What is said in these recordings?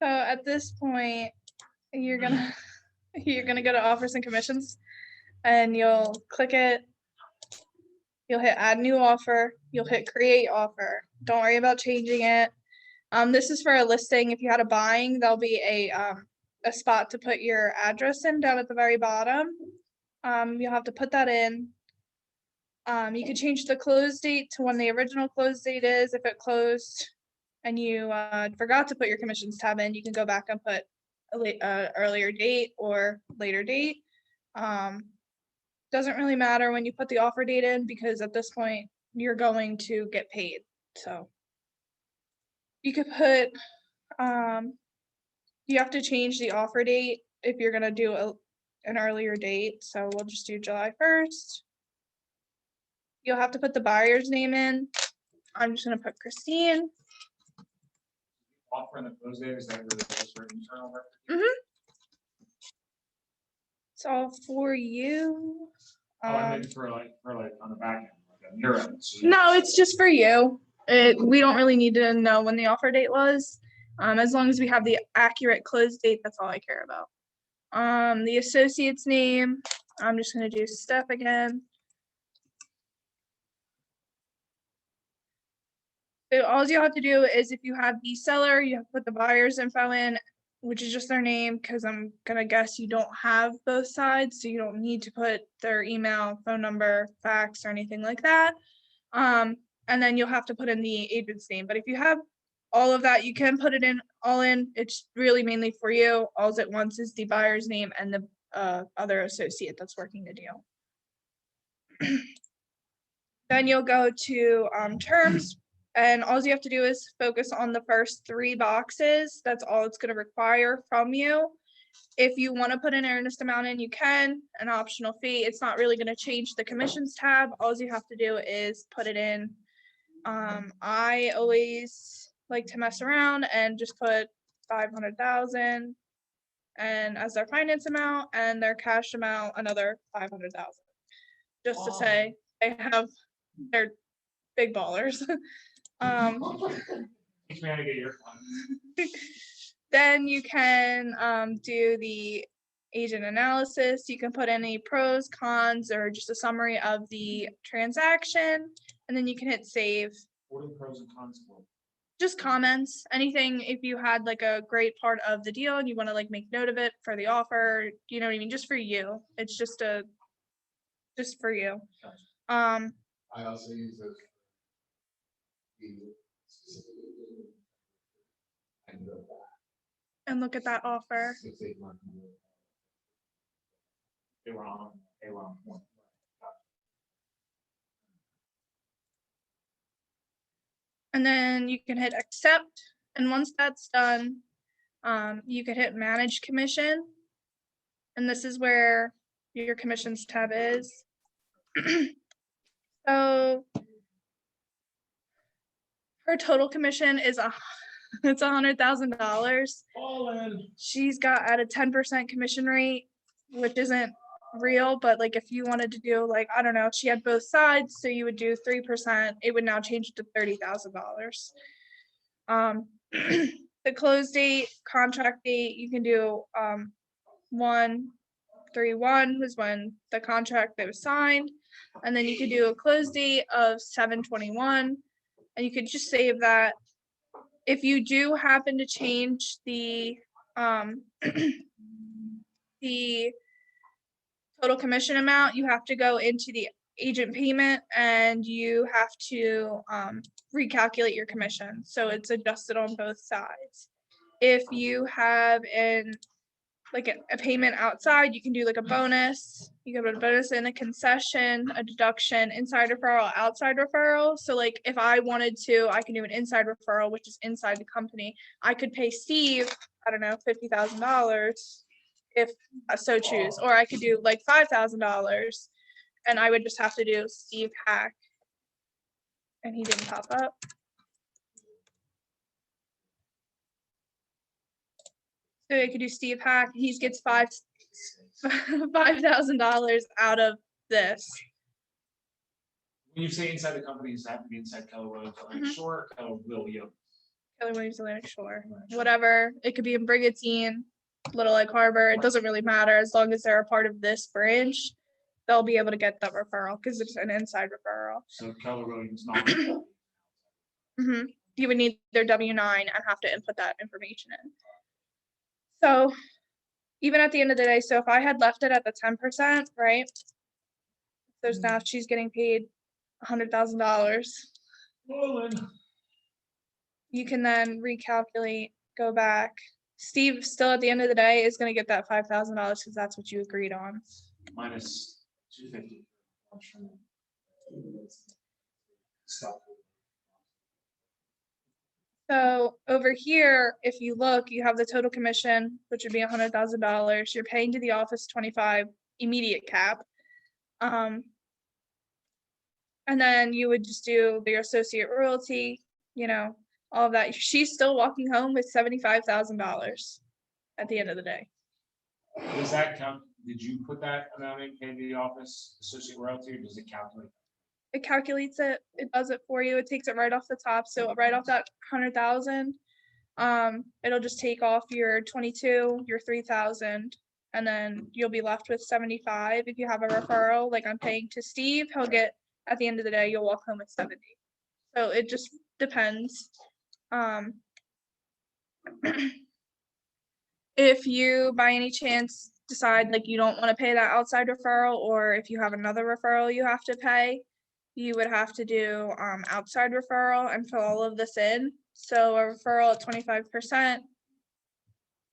So at this point, you're gonna go to offers and commissions, and you'll click it. You'll hit add new offer. You'll hit create offer. Don't worry about changing it. This is for a listing. If you had a buying, there'll be a spot to put your address in down at the very bottom. You'll have to put that in. You could change the close date to when the original close date is. If it closed and you forgot to put your commissions tab in, you can go back and put a earlier date or later date. Doesn't really matter when you put the offer date in, because at this point you're going to get paid. So you could put, you have to change the offer date if you're gonna do an earlier date. So we'll just do July 1st. You'll have to put the buyer's name in. I'm just gonna put Christine. Offer and the close date, is that really just for internal record? It's all for you. I mean for like on the back end, like on your end. So No, it's just for you. We don't really need to know when the offer date was. As long as we have the accurate close date, that's all I care about. The associate's name, I'm just gonna do Steph again. So all you have to do is, if you have the seller, you have to put the buyer's info in, which is just their name, because I'm gonna guess you don't have both sides, so you don't need to put their email, phone number, fax, or anything like that. And then you'll have to put in the agent's name. But if you have all of that, you can put it in all in. It's really mainly for you. All it wants is the buyer's name and the other associate that's working the deal. Then you'll go to terms, and all you have to do is focus on the first 3 boxes. That's all it's going to require from you. If you want to put an earnest amount in, you can, an optional fee. It's not really going to change the commissions tab. All you have to do is put it in. I always like to mess around and just put 500,000 and as their finance amount, and their cash amount another 500,000, just to say they're big ballers. Teach me how to get your fun. Then you can do the agent analysis. You can put any pros, cons, or just a summary of the transaction, and then you can hit save. What are the pros and cons for? Just comments, anything. If you had like a great part of the deal and you want to like make note of it for the offer, you know what I mean, just for you. It's just for you. Gotcha. I also use those. And look at that offer. They were on point. And then you can hit accept. And once that's done, you can hit manage commission. And this is where your commissions tab is. So her total commission is it's $100,000. All in. She's got at a 10% commission rate, which isn't real, but like if you wanted to do like, I don't know, she had both sides, so you would do 3%, it would now change to $30,000. The close date, contract date, you can do 1/31 was when the contract that was signed, and then you could do a close date of 7/21, and you could just save that. If you do happen to change the the total commission amount, you have to go into the agent payment and you have to recalculate your commission, so it's adjusted on both sides. If you have a payment outside, you can do like a bonus. You can put a bonus in, a concession, a deduction, inside referral, outside referral. So like if I wanted to, I can do an inside referral, which is inside the company. I could pay Steve, I don't know, $50,000 if I so choose, or I could do like $5,000 and I would just have to do Steve Hack. And he didn't pop up. So I could do Steve Hack. He gets $5,000 out of this. When you say inside the company, does that have to be inside Keller Williams? Like short, Keller Williams. Keller Williams Atlantic Shore, whatever. It could be in Brigantine, Little Egg Harbor. It doesn't really matter as long as they're a part of this branch. They'll be able to get that referral because it's an inside referral. So Keller Williams not. Hmm. You would need their W-9 and have to input that information in. So even at the end of the day, so if I had left it at the 10%, right? So now she's getting paid $100,000. You can then recalculate, go back. Steve still at the end of the day is going to get that $5,000 because that's what you agreed on. Minus 250. Stop. So over here, if you look, you have the total commission, which would be $100,000. You're paying to the office 25 immediate cap. And then you would just do your associate royalty, you know, all of that. She's still walking home with $75,000 at the end of the day. Does that count? Did you put that amount in, pay to the office associate royalty, or does it calculate? It calculates it, it does it for you. It takes it right off the top. So right off that 100,000, it'll just take off your 22, your 3,000, and then you'll be left with 75. If you have a referral, like I'm paying to Steve, he'll get, at the end of the day, you'll walk home with 70. So it just depends. If you by any chance decide like you don't want to pay that outside referral, or if you have another referral you have to pay, you would have to do outside referral and fill all of this in. So a referral at 25%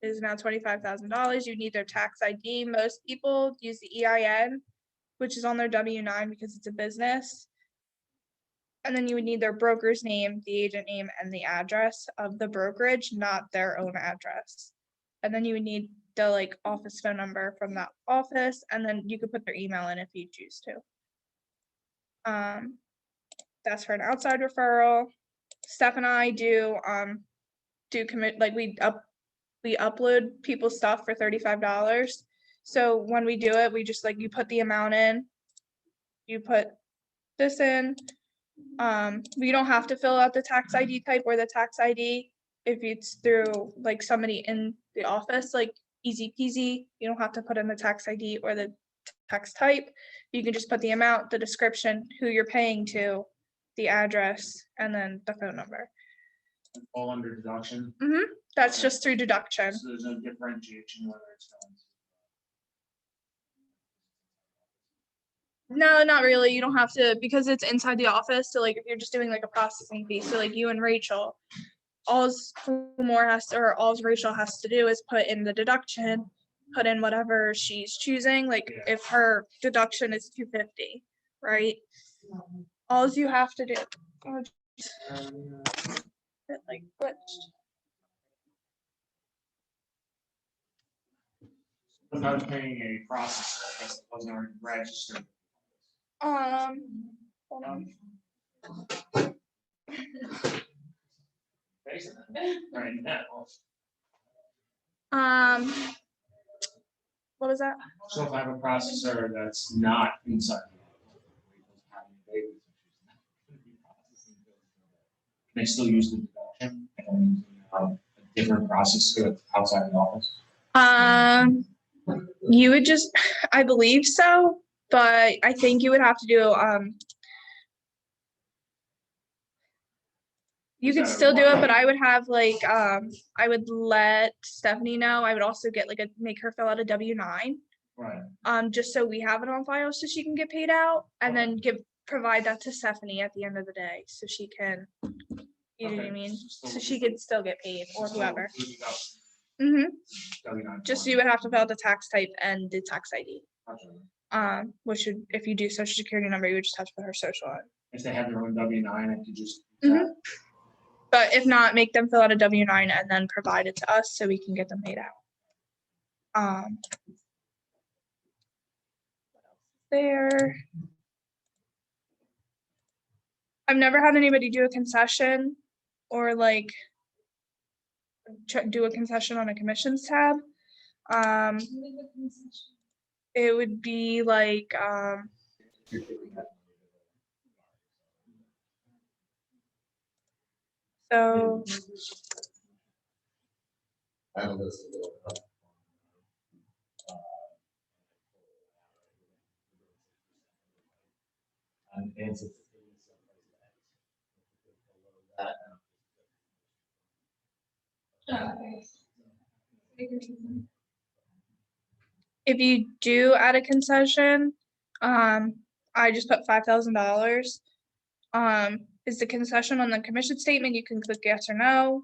is now $25,000. You need their tax ID. Most people use the EIN, which is on their W-9 because it's a business. And then you would need their broker's name, the agent name, and the address of the brokerage, not their own address. And then you would need the like office phone number from that office, and then you could put their email in if you choose to. That's for an outside referral. Steph and I do commit, like we upload people's stuff for $35. So when we do it, we just like, you put the amount in, you put this in. We don't have to fill out the tax ID type or the tax ID if it's through like somebody in the office, like easy peasy. You don't have to put in the tax ID or the tax type. You can just put the amount, the description, who you're paying to, the address, and then the phone number. All under deduction. That's just through deduction. So there's no differentiation whether it's going to. No, not really. You don't have to, because it's inside the office. So like if you're just doing like a processing fee, so like you and Rachel, all's Rachel has to do is put in the deduction, put in whatever she's choosing. Like if her deduction is $250, right? All you have to do. It like glitched. Without paying a processor, I guess it wasn't already registered. Hold on. Right now. What was that? So if I have a processor that's not inside the office, can I still use the deduction and a different processor outside the office? You would just, I believe so, but I think you would have to do, you could still do it, but I would have like, I would let Stephanie know. I would also get like make her fill out a W-9. Right. Just so we have it on file so she can get paid out, and then provide that to Stephanie at the end of the day so she can, you know what I mean? So she could still get paid, or whoever. Just you would have to fill out the tax type and the tax ID. Which would, if you do social security number, you would just have to put her social on. If they have their own W-9, I could just. But if not, make them fill out a W-9 and then provide it to us so we can get them paid out. There. I've never had anybody do a concession or like do a concession on a commissions tab. It would be like So I have a list of little, and it's that. if you do add a concession, I just put $5,000. Is the concession on the commission statement? You can click yes or no,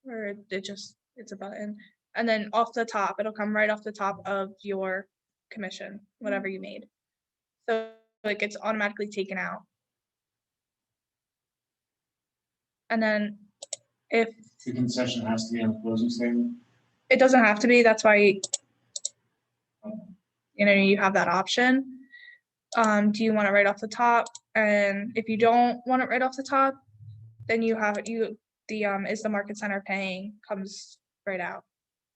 or it's a button. And then off the top, it'll come right off the top of your commission, whatever you made. So it gets automatically taken out. And then if The concession has to be on the closing statement. it doesn't have to be, that's why, you have that option. Do you want it right off the top? And if you don't want it right off the top, then you have it, is the market center paying comes right out.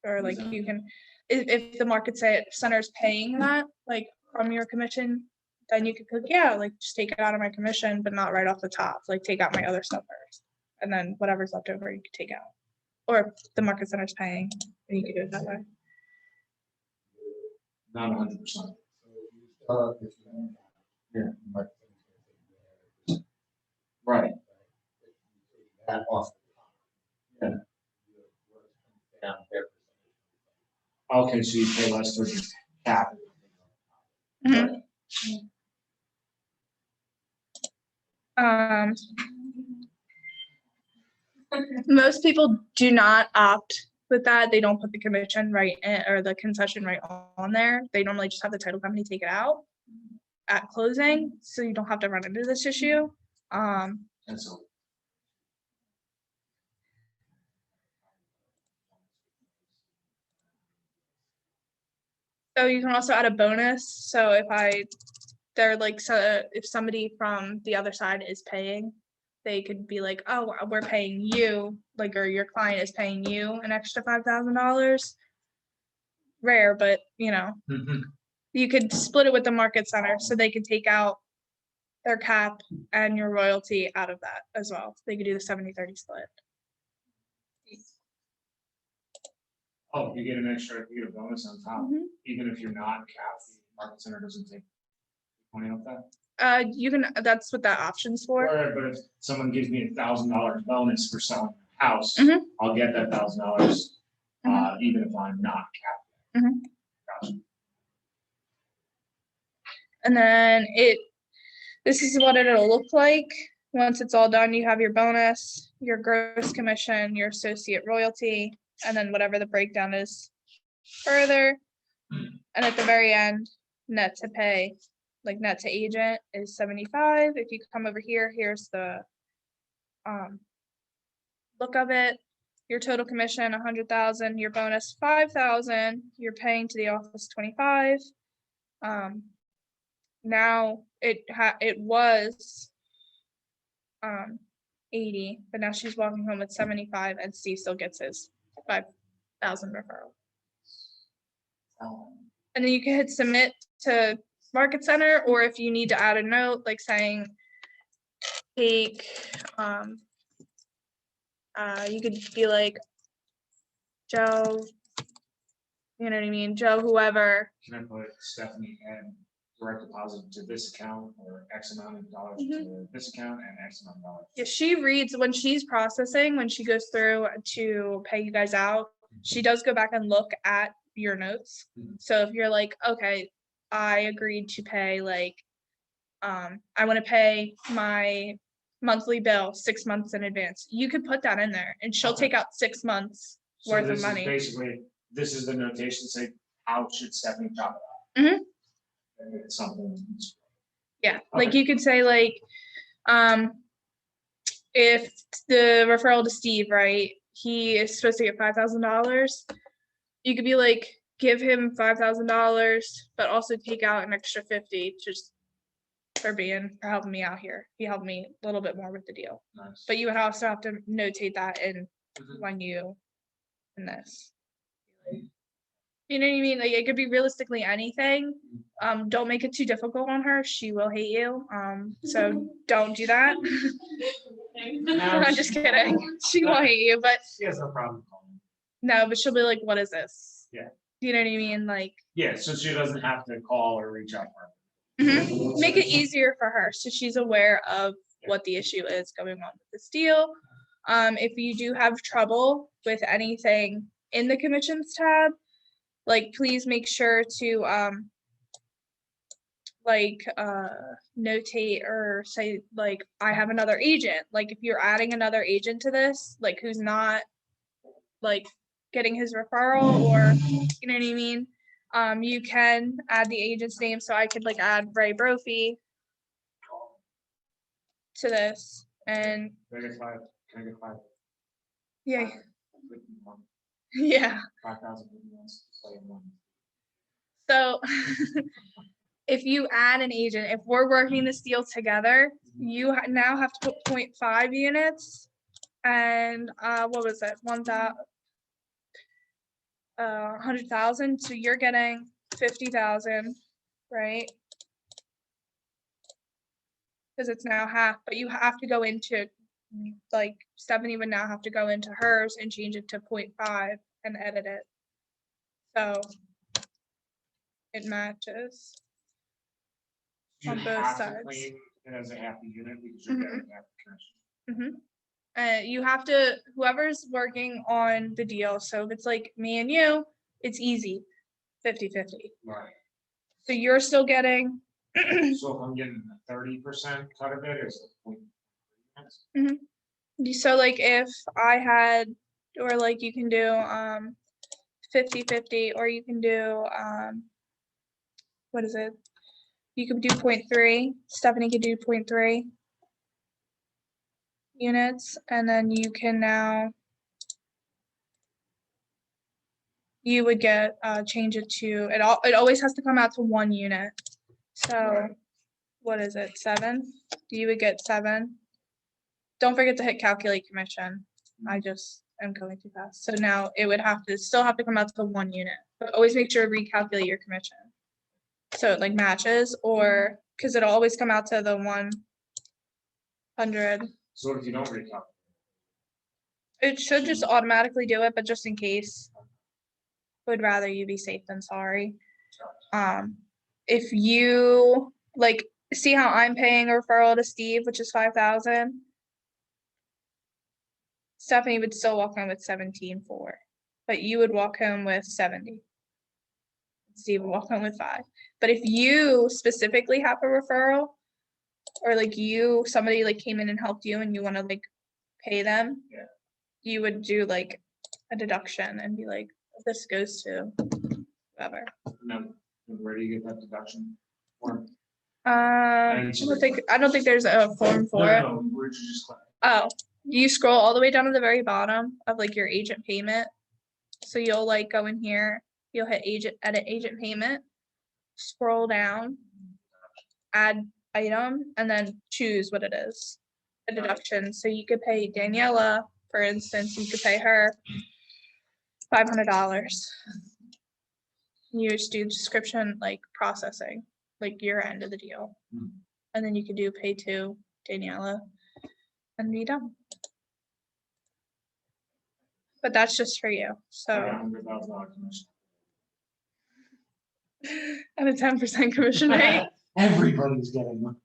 Or like you can, if the market center is paying that, like from your commission, then you could click, yeah, like just take it out of my commission, but not right off the top, like take out my other stuff first. And then whatever's left over, you could take out. Or if the market center's paying, then you could do it that way. Not 100%. Yeah. Right. That off. Yeah. Down there. Okay, so you pay less for the cap. Mhm. Most people do not opt with that. They don't put the commission right in, or the concession right on there. They normally just have the title company take it out at closing, so you don't have to run into this issue. That's all. So you can also add a bonus. So if somebody from the other side is paying, they could be like, oh, we're paying you, like, or your client is paying you an extra $5,000. Rare, but you could split it with the market center so they could take out their cap and your royalty out of that as well. They could do the 70-30 split. Oh, you get you get a bonus on top, Mhm. even if you're not capped, the market center doesn't take money off that. You can, that's what that option's for. Right, but if someone gives me $1,000 bonus for selling a house, Mhm. I'll get that $1,000, even if I'm not capped. Mhm. Gotcha. And then this is what it'll look like. Once it's all done, you have your bonus, your gross commission, your associate royalty, and then whatever the breakdown is further. And at the very end, net to pay, like net to agent is 75. If you come over here, here's the look of it. Your total commission 100,000, your bonus 5,000, you're paying to the office 25. Now it was 80, but now she's walking home with 75, and Steve still gets his 5,000 referral. And then you can hit submit to market center, or if you need to add a note like saying take you could be like Joe, you know what I mean, Joe whoever. Can I put Stephanie and direct deposit to this account, or X amount of dollars Mhm. to this account and X amount of dollars? Yeah, she reads when she's processing, when she goes through to pay you guys out, she does go back and look at your notes. Mhm. So if you're like, okay, I agreed to pay I want to pay my monthly bill 6 months in advance, you could put that in there and she'll Okay. take out 6 months So worth of this is money. basically, this is the notation, say, how should Stephanie chop it Mhm. up? And it's something. Yeah, like Okay. you could say like, if the referral to Steve, right, he is supposed to get $5,000, you could be like, give him $5,000, but also take out an extra 50 just for helping me out here. He helped me a little bit more with the deal. Nice. But you would also have to notate that in Mhm. when you in this. You know what I mean? Like it could be realistically anything. Don't make it too difficult on her. She will hate you. So don't do that. I'm just kidding. She won't hate you, but She has no problem calling. no, but she'll be like, what is this? Yeah. You know what I mean? Like, Yeah, so she doesn't have to call or reach out for her. make it easier for her so she's aware of what the issue is going on with this deal. If you do have trouble with anything in the commissions tab, like please make sure to notate or say like I have another agent. Like if you're adding another agent to this, like who's not like getting his referral or you know what I mean, you can add the agent's name. So I could like add Ray Brophy to this and Can I get five? Can I get five? yeah. Yeah. 5,000. So if you add an agent, if we're working this deal together, you now have to put 0.5 units and what was it? 100,000. So you're getting 50,000, right? Because it's now half, but you have to go into like Stephanie would now have to go into hers and change it to 0.5 and edit it. So it matches. You On both have to sides. claim it as a half a unit because you're getting half the commission. You have to, whoever's working on the deal, so if it's like me and you, it's easy, 50-50. Right. So you're still getting, So if I'm getting a 30% cut of it, is it 0.3? so like if I had, or like you can do 50-50, or you can do, what is it? You could do 0.3, Stephanie could do 0.3 units, and then you can now, you would get, change it to, it always has to come out to 1 unit. So Right. what is it, 7? You would get 7. Don't forget to hit calculate commission. I just am going too fast. So now it would still have to come out to 1 unit, but always make sure to recalculate your commission. So it like matches, or, because it'll always come out to the 100. So what if you don't recalculate? It should just automatically do it, but just in case, would rather you be safe than sorry. If you like see how I'm paying a referral to Steve, which is 5,000, Stephanie would still walk home with 17.4, but you would walk home with 70. Steve would walk home with 5. But if you specifically have a referral, or like somebody like came in and helped you and you want to like pay them, Yeah. you would do like a deduction and be like, this goes to whoever. No. Where do you get that deduction? Or I don't think there's a form for it. no, where'd you just click? Oh, you scroll all the way down to the very bottom of like your agent payment. So you'll like go in here, you'll hit edit agent payment, scroll down, add item, and then choose what it is, a deduction. So you could pay Daniela, for instance, you could pay her $500. You just do description, like processing, like your end of the deal. And then you could do pay to Daniela and be done. But that's just for you, I got so. $100,000 commission. At a 10% commission rate. Everybody's getting one.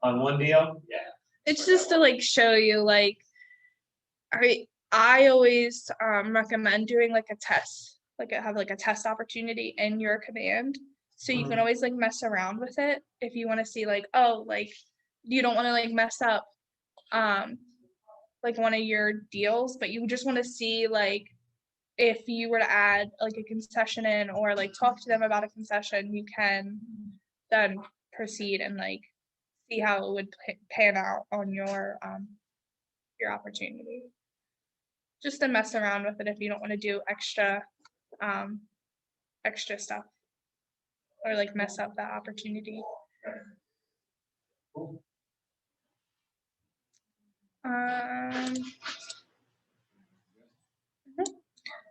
On one deal? Yeah. It's just to like show you like, I always recommend doing like a test, like have like a test opportunity in your command. So you can always like mess around with it if you want to see like, oh, like you don't want to like mess up like one of your deals, but you just want to see like if you were to add like a concession in or like talk to them about a concession, you can then proceed and like see how it would pan out on your opportunity. Just to mess around with it if you don't want to do extra stuff or like mess up that opportunity. Cool.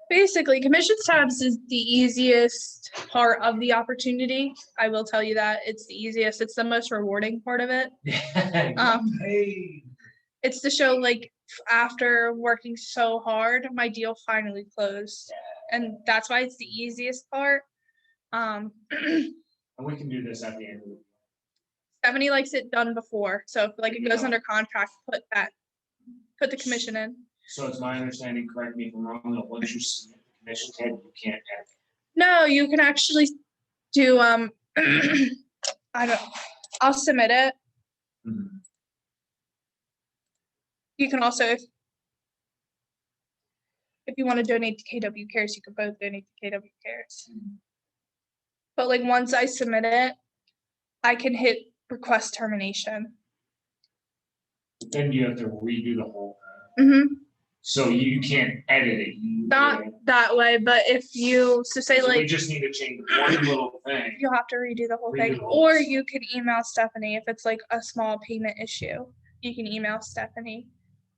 Basically, commissions tabs is the easiest part of the opportunity. I will tell you that it's the easiest. It's the most rewarding part of it. Hey. It's to show like after working so hard, my deal finally closed. And that's why it's the easiest part. And we can do this at the end of the. Stephanie likes it done before, so if like it goes Yeah. under contract, put the commission in. So it's my understanding, correct me if I'm wrong, that once you submit the commission tab, you can't edit. No, you can actually do, I'll submit it. You can also, if you want to donate to KW Cares, you can both donate to KW Cares. But like once I submit it, I can hit request termination. Then you have to redo the whole thing. Mm-hmm. So you can't edit it. Not that way, but if you, so say So we like, just need to change one little thing. you'll have to redo the whole Redo thing, the whole or thing. you can email Stephanie if it's like a small payment issue. You can email Stephanie.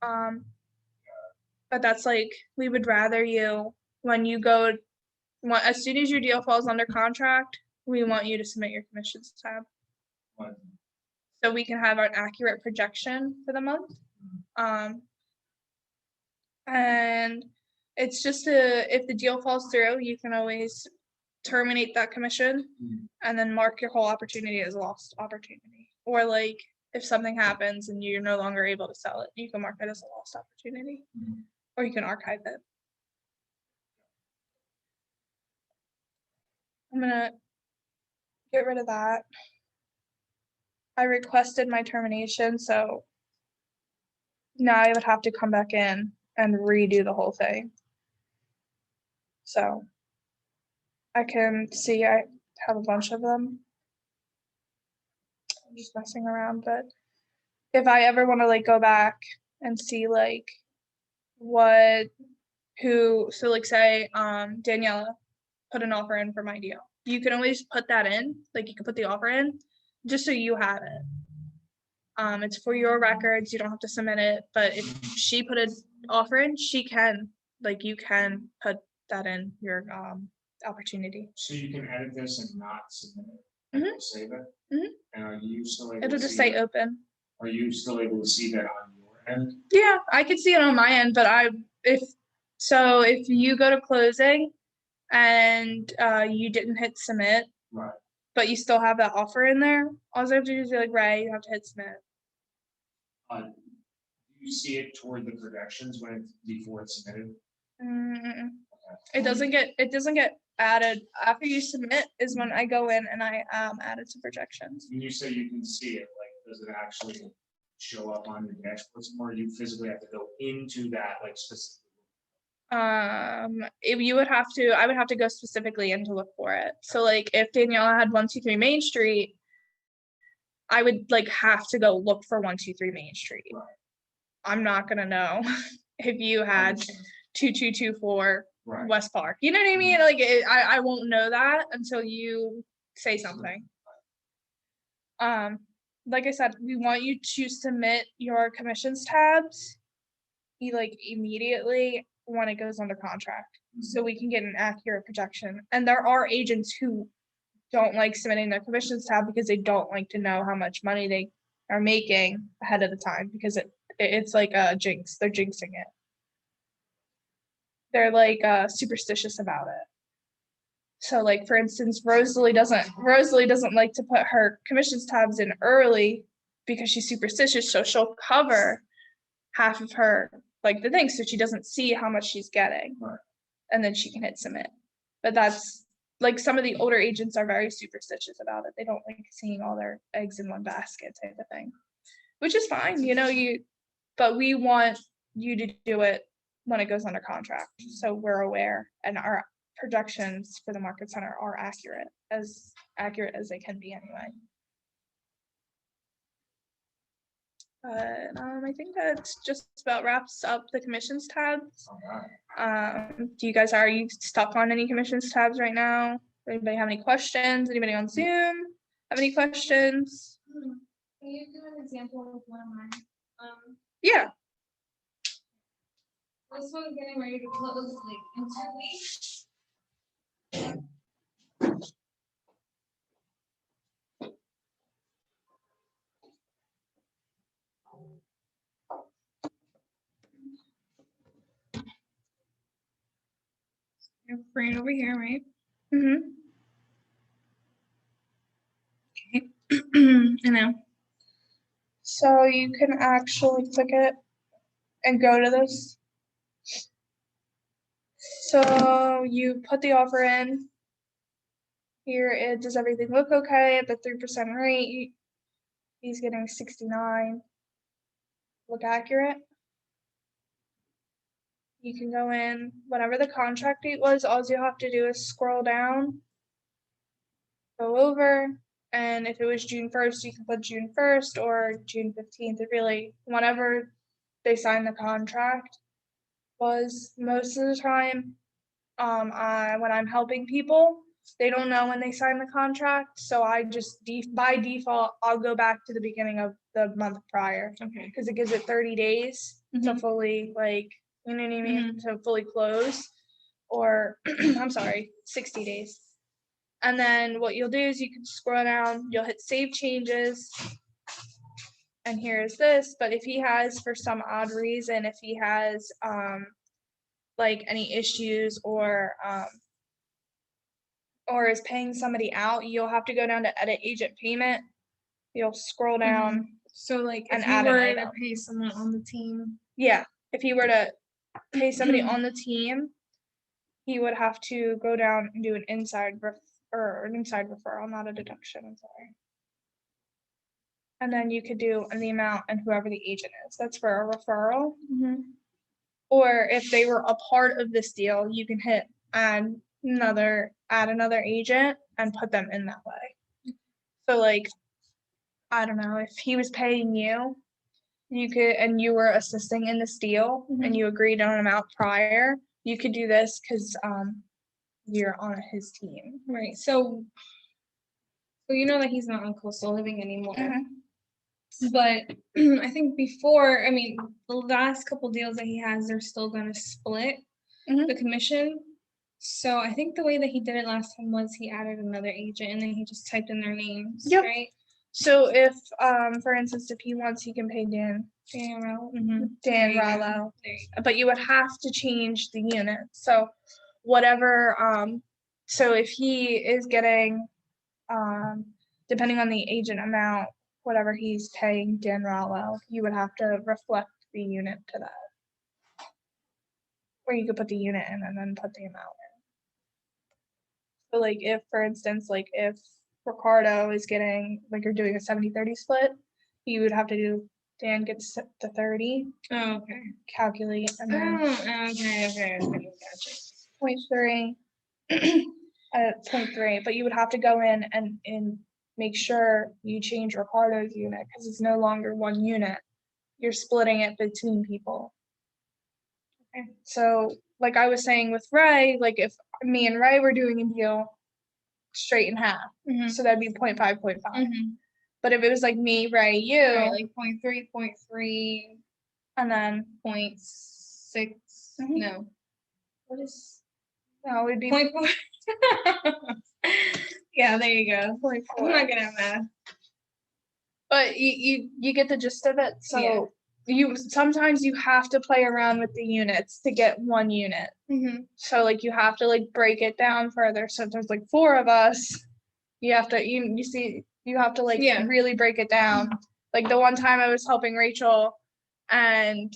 But that's like, we would rather you, when you go, as soon as your deal falls under contract, we want you to submit your commissions tab. Right. So we can have an accurate projection for the month. And it's just if the deal falls through, you can always terminate that commission and then mark your whole opportunity as a lost opportunity. Or like if something happens and you're no longer able to sell it, you can mark it as a lost opportunity. Or you can archive it. I'm gonna get rid of that. I requested my termination, so now I would have to come back in and redo the whole thing. So I can see I have a bunch of them. I'm just messing around, but if I ever want to like go back and see like so like say Daniela put an offer in for my deal. You can always put that in, like you can put the offer in just so you have it. It's for your records, you don't have to submit it, but if she put an offer in, she can, like you can put that in your opportunity. So you can edit this and not submit it. And save it. And are you still able It'll to just see say that? open. Are you still able to see that on your end? Yeah, I can see it on my end, but if you go to closing and you didn't hit submit, Right. but you still have that offer in there, all you have to do is be like, Ray, you have to hit submit. Do you see it toward the projections before it's submitted? It doesn't get added after you submit is when I go in and I add it to projections. When you say you can see it, like, does it actually show up on your dashboard somewhere? You physically have to go into that, like, specifically? If you would have to, I would have to go specifically in to look for it. So like if Daniela had 123 Main Street, I would like have to go look for 123 Main Street. Right. I'm not gonna know if you had 2224 Right. West Park. You know what I mean? Like I won't know that until you say something. Like I said, we want you to submit your commissions tabs immediately when it goes under contract, so we can get an accurate projection. And there are agents who don't like submitting their commissions tab because they don't like to know how much money they are making ahead of the time, because it's like a jinx. They're jinxing it. They're like superstitious about it. So like for instance, Rosalie doesn't like to put her commissions tabs in early because she's superstitious, so she'll cover half of her like the thing so she doesn't see how much she's getting. Right. And then she can hit submit. But that's like some of the older agents are very superstitious about it. They don't like seeing all their eggs in one basket type of thing, which is fine, but we want you to do it when it goes under contract, so we're aware and our projections for the market center are accurate as they can be anyway. But I think that just about wraps up the commissions tabs. All right. Are you stuck on any commissions tabs right now? Anybody have any questions? Anybody on Zoom have any questions? Can you do an example of one of mine? Yeah. This one's getting ready to close like in 2 weeks. Bring it over here, right? Mm-hmm. Okay. I know. So you can actually click it and go to this. So you put the offer in. Here it does everything look okay at the 3% rate. He's getting 69. Look accurate. You can go in whatever the contract date was. All you have to do is scroll down, go over, and if it was June 1st, you can put June 1st or June 15th. It really, whenever they sign the contract, was most of the time. When I'm helping people, they don't know when they sign the contract, so I just by default I'll go back to the beginning of the month prior. Okay. Because it gives it 30 days to fully, like, you know what I mean, to fully close, or I'm sorry, 60 days. And then what you'll do is you can scroll down, you'll hit save changes, and here's this. But if he has, for some odd reason, if he has like any issues or is paying somebody out, you'll have to go down to edit agent payment. You'll scroll down. So like And if you add an were item. to pay someone on the team. Yeah, if he were to pay somebody on the team, he would have to go down and do an inside referral, not a deduction. I'm sorry. And then you could do the amount and whoever the agent is. That's for a referral. Or if they were a part of this deal, you can hit add another agent and put them in that way. So like, I don't know, if he was paying you, you could, and you were assisting in this deal and you agreed on an amount prior, you could do this because you're on his team. Right. So you know that he's not on coastal living anymore. But I think before, I mean, the last couple deals that he has, they're still gonna split the commission. So I think the way that he did it last time was he added another agent and then he just typed in their names, right? So if, for instance, if he wants, he can pay Dan There Rallo, you but you would have to change the unit. So whatever, so if he is getting, depending on the agent amount, whatever he's paying Dan Rallo, you would have to reflect the unit to that. Or you could put the unit in and then put the amount in. So like if, for instance, like if Ricardo is getting, like you're doing a 70-30 split, you would have to do, Dan gets the 30, Oh, okay. calculate, and then Okay. Gotcha. 0.3 at 0.3, but you would have to go in and make sure you change Ricardo's unit because it's no longer one unit. You're splitting it between people. Okay. So like I was saying with Ray, like if me and Ray were doing a deal straight in half, so that'd be 0.5, 0.5. But if it was like me, Ray, you, Right, like 0.3, 0.3, and then 0.6. No. what is, no, it'd be 0.4. Yeah, there you go. 0.4. I'm not gonna have math. But you get the gist of it. So you sometimes you have to play around with the units to get one unit. So like you have to like break it down further. So if there's like 4 of us, you have to you have to like really break it down. Like the one time I was helping Rachel, and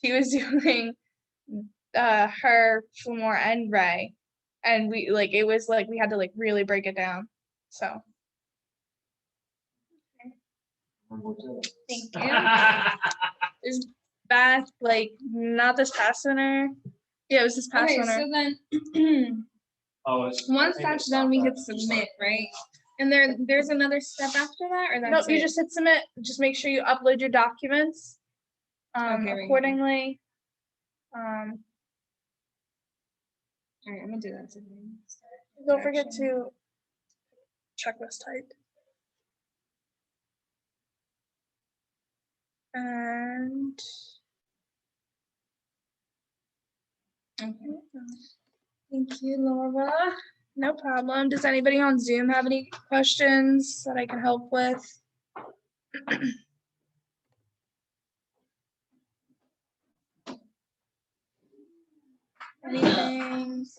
she was doing her Fillmore and Ray, and we like it was like we had to like really break it down. So thank you. Is back like not this past winter? Yeah, it was this past winter. So then once that's done, we hit submit, right? And there's another step after that, or that's Nope, you just hit submit. Just make sure you upload your documents accordingly. All right, I'm gonna do that today. Don't forget to checklist type. And thank you, Laura. No problem. Does anybody on Zoom have any questions that I can help with? things.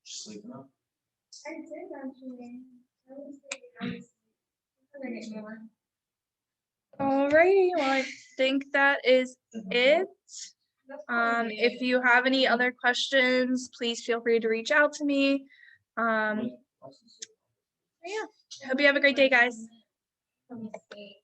Just sleeping up. I did actually. I was thinking more. Alrighty, well, I think that is it. If you have any other questions, please feel free to reach out to me. Yeah, hope you have a great day, guys. Let me see.